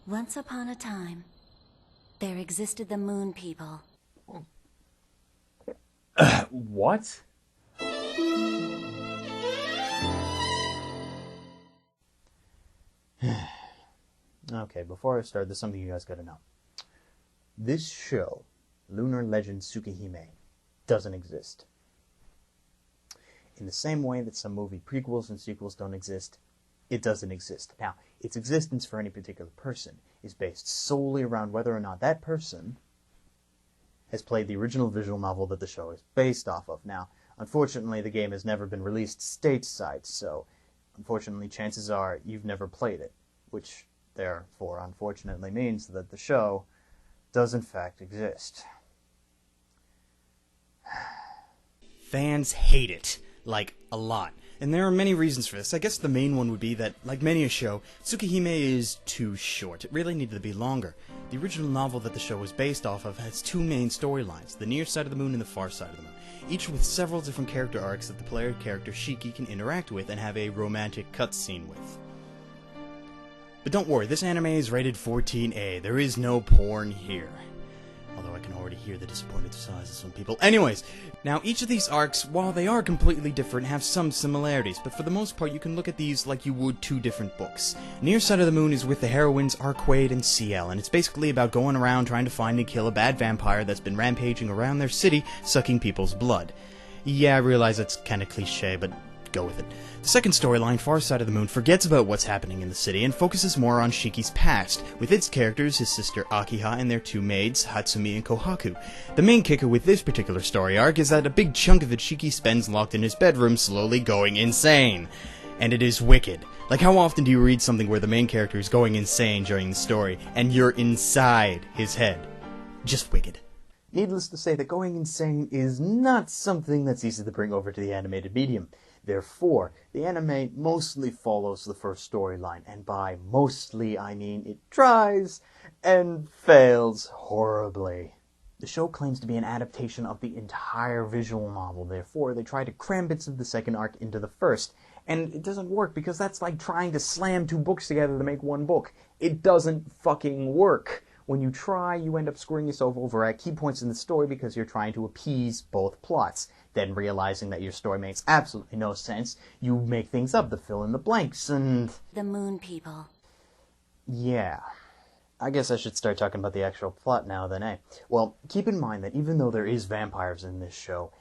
Once upon a time, there existed the Moon People. What? Okay, before I start, there's something you guys gotta know. This show, Lunar Legend Tsukihime, doesn't exist. In the same way that some movie prequels and sequels don't exist, it doesn't exist. Now, its existence for any particular person is based solely around whether or not that person has played the original visual novel that the show is based off of. Now, unfortunately, the game has never been released stateside, so unfortunately, chances are you've never played it, which therefore, unfortunately, means that the show does in fact exist. Fans hate it. Like, a lot. And there are many reasons for this. I guess the main one would be that, like many a show, Tsukihime is too short. It really needed to be longer. The original novel that the show was based off of has two main storylines, the near side of the moon and the far side of the moon, each with several different character arcs that the player character Shiki can interact with and have a romantic cutscene with. But don't worry, this anime is rated 14A. There is no porn here. Although I can already hear the disappointed sighs of some people. Anyways, now each of these arcs, while they are completely different, have some similarities, but for the most part you can look at these like you would two different books. Near Side of the Moon is with the heroines Arquaid and CL, and it's basically about going around trying to find and kill a bad vampire that's been rampaging around their city, sucking people's blood. Yeah, I realize that's kinda cliche, but go with it. The second storyline, Far Side of the Moon, forgets about what's happening in the city and focuses more on Shiki's past, with its characters, his sister Akiha and their two maids, Hatsumi and Kohaku. The main kicker with this particular story arc is that a big chunk of it Shiki spends locked in his bedroom, slowly going insane. And it is wicked. Like, how often do you read something where the main character is going insane during the story, and you're inside his head? Just wicked. Needless to say that going insane is not something that's easy to bring over to the animated medium. Therefore, the anime mostly follows the first storyline, and by mostly I mean it tries and fails horribly. The show claims to be an adaptation of the entire visual novel, therefore they try to cram bits of the second arc into the first, and it doesn't work because that's like trying to slam two books together to make one book. It doesn't fucking work. When you try, you end up screwing yourself over at key points in the story because you're trying to appease both plots. Then realizing that your story makes absolutely no sense, you make things up to fill in the blanks, and... The Moon People. Yeah. I guess I should start talking about the actual plot now then, eh? Well, keep in mind that even though there is vampires in this show,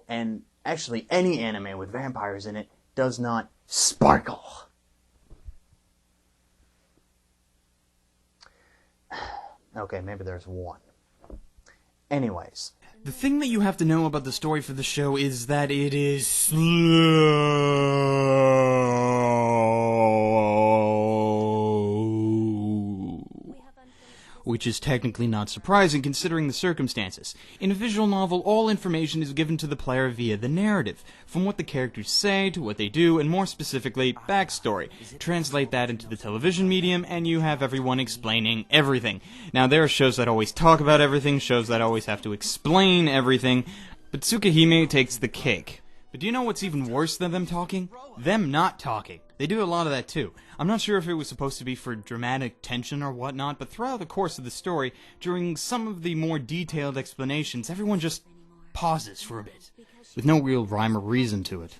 and actually any anime with vampires in it, does not sparkle. Okay, maybe there's one. Anyways. The thing that you have to know about the story for the show is that it is slow, which is technically not surprising considering the circumstances. In a visual novel, all information is given to the player via the narrative, from what the characters say to what they do, and more specifically, backstory. Translate that into the television medium, and you have everyone explaining everything. Now, there are shows that always talk about everything, shows that always have to explain everything, but Tsukihime takes the cake. But do you know what's even worse than them talking? Them not talking. They do a lot of that too. I'm not sure if it was supposed to be for dramatic tension or whatnot, but throughout the course of the story, during some of the more detailed explanations, everyone just pauses for a bit, with no real rhyme or reason to it.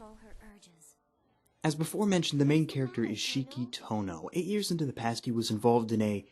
As before mentioned, the main character is Shiki Tono. 8 years into the past, he was involved in a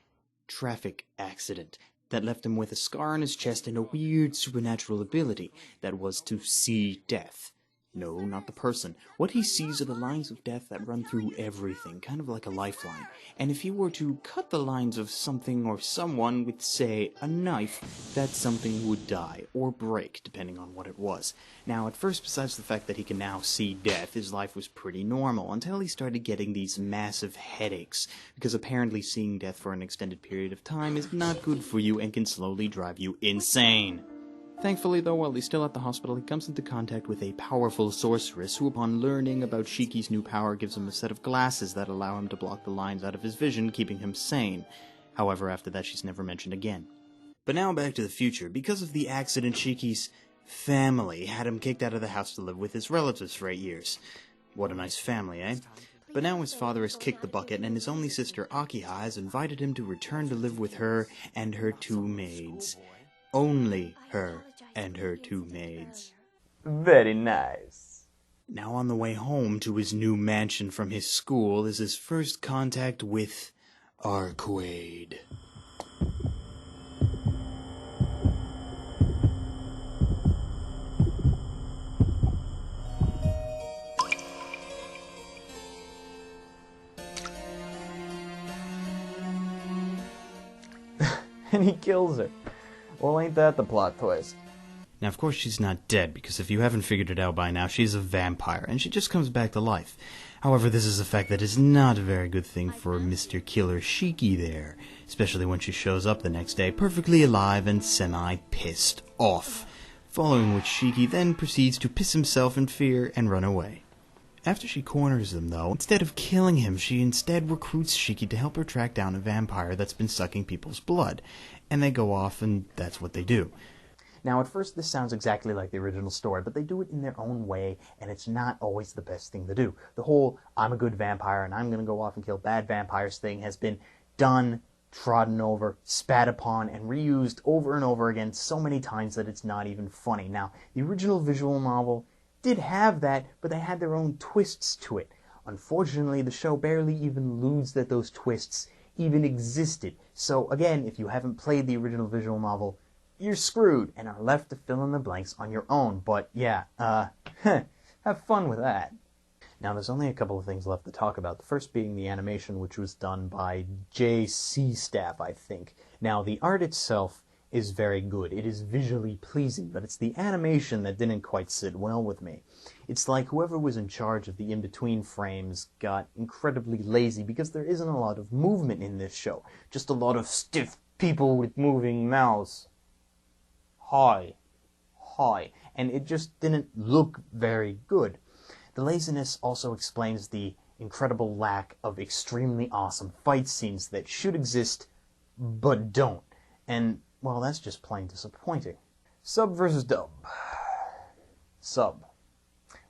traffic accident that left him with a scar on his chest and a weird supernatural ability that was to see death. No, not the person. What he sees are the lines of death that run through everything, kind of like a lifeline. And if he were to cut the lines of something or someone with, say, a knife, that something would die, or break, depending on what it was. Now, at first, besides the fact that he can now see death, his life was pretty normal, until he started getting these massive headaches, because apparently seeing death for an extended period of time is not good for you and can slowly drive you insane. Thankfully, though, while he's still at the hospital, he comes into contact with a powerful sorceress who, upon learning about Shiki's new power, gives him a set of glasses that allow him to block the lines out of his vision, keeping him sane. However, after that, she's never mentioned again. But now back to the future. Because of the accident, Shiki's family had him kicked out of the house to live with his relatives for 8 years. What a nice family, eh? But now his father has kicked the bucket, and his only sister Akiha has invited him to return to live with her and her 2 maids. Only her and her 2 maids. Very nice. Now on the way home to his new mansion from his school is his first contact with Arquaid. And he kills her. Well, ain't that the plot twist? Now, of course, she's not dead, because if you haven't figured it out by now, she's a vampire, and she just comes back to life. However, this is a fact that is not a very good thing for Mr. Killer Shiki there, especially when she shows up the next day perfectly alive and semi-pissed off, following which Shiki then proceeds to piss himself in fear and run away. After she corners him, though, instead of killing him, she instead recruits Shiki to help her track down a vampire that's been sucking people's blood, and they go off, and that's what they do. Now, at first, this sounds exactly like the original story, but they do it in their own way, and it's not always the best thing to do. The whole, I'm a good vampire, and I'm going to go off and kill bad vampires thing has been done, trodden over, spat upon, and reused over and over again so many times that it's not even funny. Now, the original visual novel did have that, but they had their own twists to it. Unfortunately, the show barely even alludes that those twists even existed. So, again, if you haven't played the original visual novel, you're screwed and are left to fill in the blanks on your own. But yeah, have fun with that. Now, there's only a couple of things left to talk about. The first being the animation, which was done by J.C. Staff, I think. Now, the art itself is very good. It is visually pleasing, but it's the animation that didn't quite sit well with me. It's like whoever was in charge of the in-between frames got incredibly lazy because there isn't a lot of movement in this show. Just a lot of stiff people with moving mouths. Hi. And it just didn't look very good. The laziness also explains the incredible lack of extremely awesome fight scenes that should exist, but don't. And, well, that's just plain disappointing. Sub versus dub. Sub.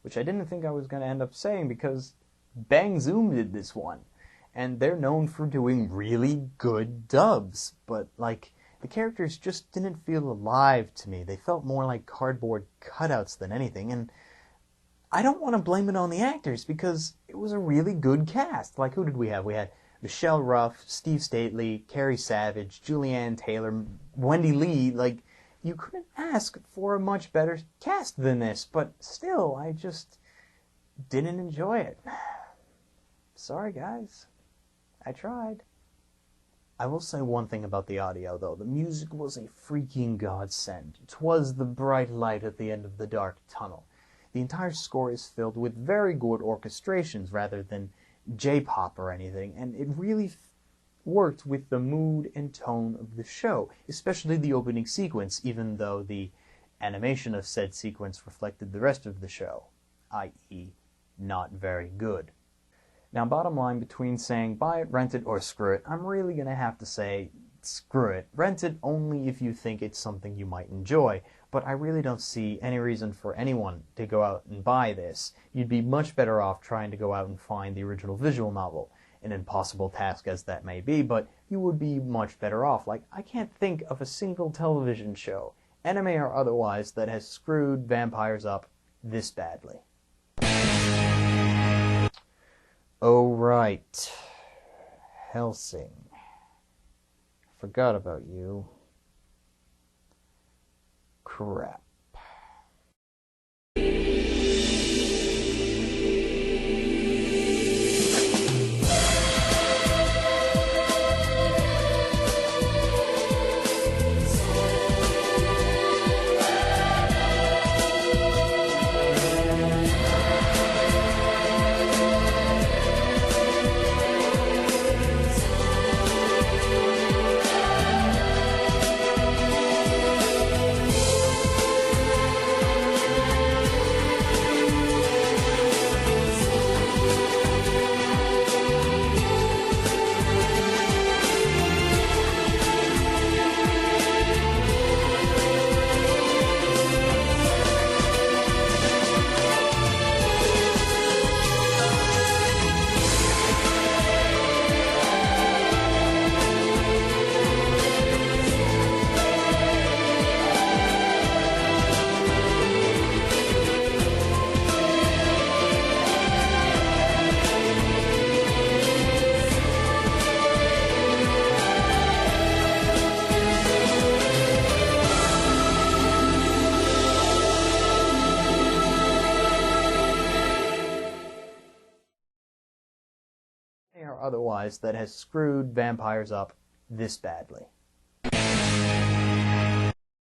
Which I didn't think I was going to end up saying because Bang Zoom did this one. And they're known for doing really good dubs. But, like, the characters just didn't feel alive to me. They felt more like cardboard cutouts than anything. And I don't want to blame it on the actors because it was a really good cast. Like, who did we have? We had Michelle Ruff, Steve Stately, Carrie Savage, Julianne Taylor, Wendy Lee. Like, you couldn't ask for a much better cast than this, but still, I just didn't enjoy it. Sorry, guys. I tried. I will say one thing about the audio, though. The music was a freaking godsend. 'Twas the bright light at the end of the dark tunnel. The entire score is filled with very good orchestrations rather than J-pop or anything, and it really worked with the mood and tone of the show, especially the opening sequence, even though the animation of said sequence reflected the rest of the show, i.e., not very good. Now, bottom line, between saying buy it, rent it, or screw it, I'm really going to have to say screw it. Rent it only if you think it's something you might enjoy, but I really don't see any reason for anyone to go out and buy this. You'd be much better off trying to go out and find the original visual novel, an impossible task as that may be, but you would be much better off. Like, I can't think of a single television show, anime or otherwise, that has screwed vampires up this badly. Oh, right. Helsing. Forgot about you. Crap. or otherwise that has screwed vampires up this badly.